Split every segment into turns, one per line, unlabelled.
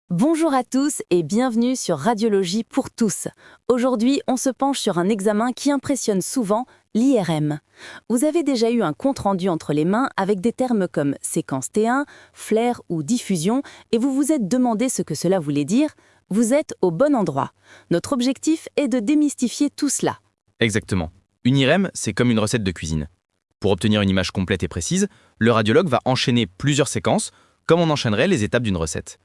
Bonjour à tous et bienvenue sur Radiologie pour tous. Aujourd'hui, on se penche sur un examen qui impressionne souvent, l'IRM. Vous avez déjà eu un compte-rendu entre les mains avec des termes comme séquence T1, flair ou diffusion et vous vous êtes demandé ce que cela voulait dire. Vous êtes au bon endroit. Notre objectif est de démystifier tout cela.
Exactement. Une IRM, c'est comme une recette de cuisine. Pour obtenir une image complète et précise, le radiologue va enchaîner plusieurs séquences, comme on enchaînerait les étapes d'une recette.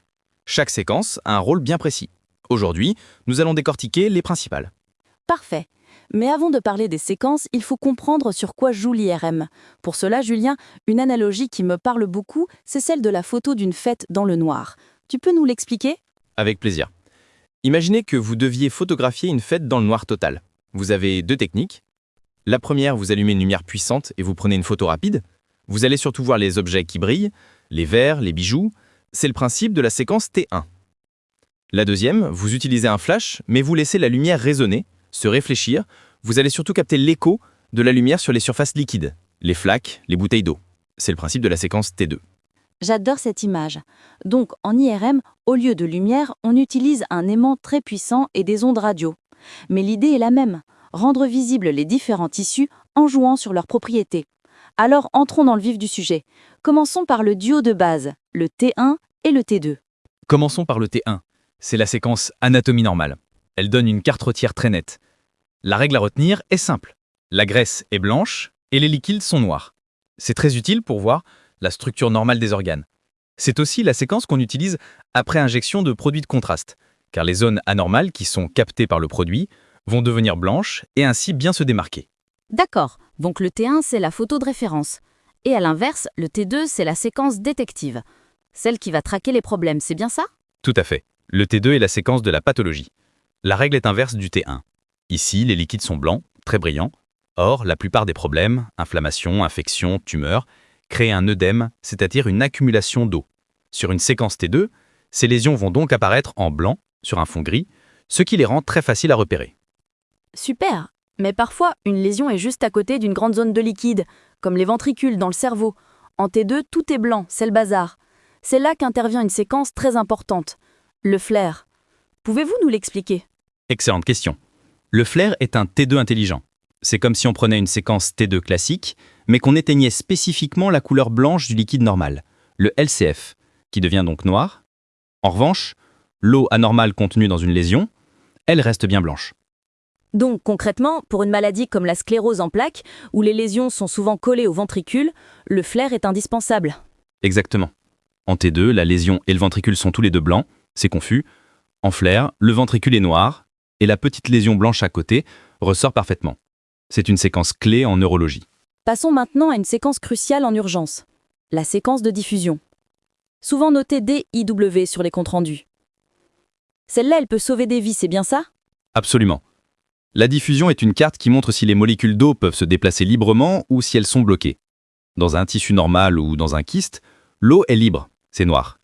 Chaque séquence a un rôle bien précis. Aujourd'hui, nous allons décortiquer les principales.
Parfait. Mais avant de parler des séquences, il faut comprendre sur quoi joue l'IRM. Pour cela, Julien, une analogie qui me parle beaucoup, c'est celle de la photo d'une fête dans le noir. Tu peux nous l'expliquer ?
Avec plaisir. Imaginez que vous deviez photographier une fête dans le noir total. Vous avez deux techniques. La première, vous allumez une lumière puissante et vous prenez une photo rapide. Vous allez surtout voir les objets qui brillent, les verres, les bijoux. C'est le principe de la séquence T1. La deuxième, vous utilisez un flash, mais vous laissez la lumière résonner, se réfléchir. Vous allez surtout capter l'écho de la lumière sur les surfaces liquides, les flaques, les bouteilles d'eau. C'est le principe de la séquence T2.
J'adore cette image. Donc, en IRM, au lieu de lumière, on utilise un aimant très puissant et des ondes radio. Mais l'idée est la même, rendre visibles les différents tissus en jouant sur leurs propriétés. Alors, entrons dans le vif du sujet. Commençons par le duo de base, le T1 et le T2.
Commençons par le T1. C'est la séquence anatomie normale. Elle donne une carte rotière très nette. La règle à retenir est simple. La graisse est blanche et les liquides sont noirs. C'est très utile pour voir la structure normale des organes. C'est aussi la séquence qu'on utilise après injection de produits de contraste, car les zones anormales qui sont captées par le produit vont devenir blanches et ainsi bien se démarquer.
D'accord, donc le T1 c'est la photo de référence. Et à l'inverse, le T2 c'est la séquence détective. Celle qui va traquer les problèmes, c'est bien ça ?
Tout à fait. Le T2 est la séquence de la pathologie. La règle est inverse du T1. Ici, les liquides sont blancs, très brillants. Or, la plupart des problèmes, inflammation, infection, tumeur, créent un œdème, c'est-à-dire une accumulation d'eau. Sur une séquence T2, ces lésions vont donc apparaître en blanc, sur un fond gris, ce qui les rend très faciles à repérer.
Super. Mais parfois, une lésion est juste à côté d'une grande zone de liquide, comme les ventricules dans le cerveau. En T2, tout est blanc, c'est le bazar. C'est là qu'intervient une séquence très importante, le flair. Pouvez-vous nous l'expliquer ?
Excellente question. Le flair est un T2 intelligent. C'est comme si on prenait une séquence T2 classique, mais qu'on éteignait spécifiquement la couleur blanche du liquide normal, le LCF, qui devient donc noir. En revanche, l'eau anormale contenue dans une lésion, elle reste bien blanche.
Donc concrètement, pour une maladie comme la sclérose en plaques, où les lésions sont souvent collées au ventricule, le flair est indispensable.
Exactement. En T2, la lésion et le ventricule sont tous les deux blancs, c'est confus. En flair, le ventricule est noir et la petite lésion blanche à côté ressort parfaitement. C'est une séquence clé en neurologie.
Passons maintenant à une séquence cruciale en urgence, la séquence de diffusion. Souvent notée DIW sur les comptes rendus. Celle-là, elle peut sauver des vies, c'est bien ça ?
Absolument. La diffusion est une carte qui montre si les molécules d'eau peuvent se déplacer librement ou si elles sont bloquées. Dans un tissu normal ou dans un kyste, l'eau est libre, c'est noir.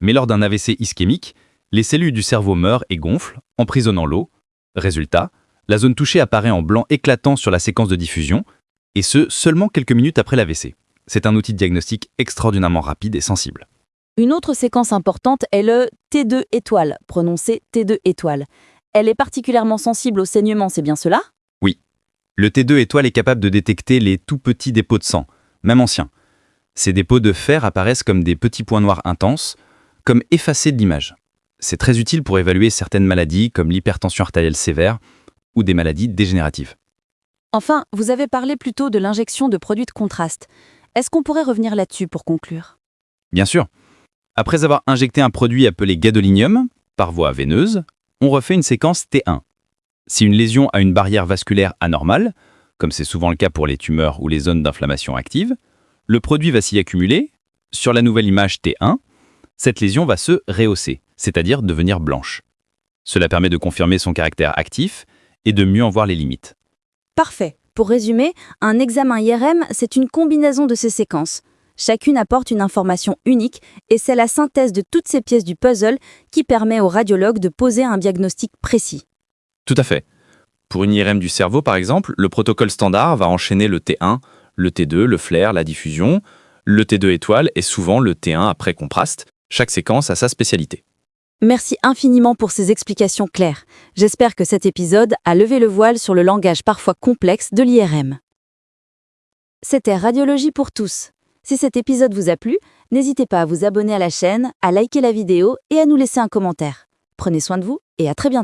Mais lors d'un AVC ischémique, les cellules du cerveau meurent et gonflent, emprisonnant l'eau. Résultat, la zone touchée apparaît en blanc éclatant sur la séquence de diffusion, et ce, seulement quelques minutes après l'AVC. C'est un outil de diagnostic extraordinairement rapide et sensible.
Une autre séquence importante est le T2 étoile, prononcé T2 étoile. Elle est particulièrement sensible au saignement, c'est bien cela ?
Oui. Le T2 étoile est capable de détecter les tout petits dépôts de sang, même anciens. Ces dépôts de fer apparaissent comme des petits points noirs intenses, comme effacés de l'image. C'est très utile pour évaluer certaines maladies comme l'hypertension artérielle sévère ou des maladies dégénératives.
Enfin, vous avez parlé plutôt de l'injection de produits de contraste. Est-ce qu'on pourrait revenir là-dessus pour conclure ?
Bien sûr. Après avoir injecté un produit appelé gadolinium, par voie veineuse, on refait une séquence T1. Si une lésion a une barrière vasculaire anormale, comme c'est souvent le cas pour les tumeurs ou les zones d'inflammation actives, le produit va s'y accumuler. Sur la nouvelle image T1, cette lésion va se rehausser, c'est-à-dire devenir blanche. Cela permet de confirmer son caractère actif et de mieux en voir les limites.
Parfait. Pour résumer, un examen IRM, c'est une combinaison de ces séquences. Chacune apporte une information unique et c'est la synthèse de toutes ces pièces du puzzle qui permet au radiologue de poser un diagnostic précis.
Tout à fait. Pour une IRM du cerveau, par exemple, le protocole standard va enchaîner le T1, le T2, le flair, la diffusion. Le T2 étoile est souvent le T1 après contraste. Chaque séquence a sa spécialité.
Merci infiniment pour ces explications claires. J'espère que cet épisode a levé le voile sur le langage parfois complexe de l'IRM. C'était Radiologie pour tous. Si cet épisode vous a plu, n'hésitez pas à vous abonner à la chaîne, à liker la vidéo et à nous laisser un commentaire. Prenez soin de vous et à très bientôt.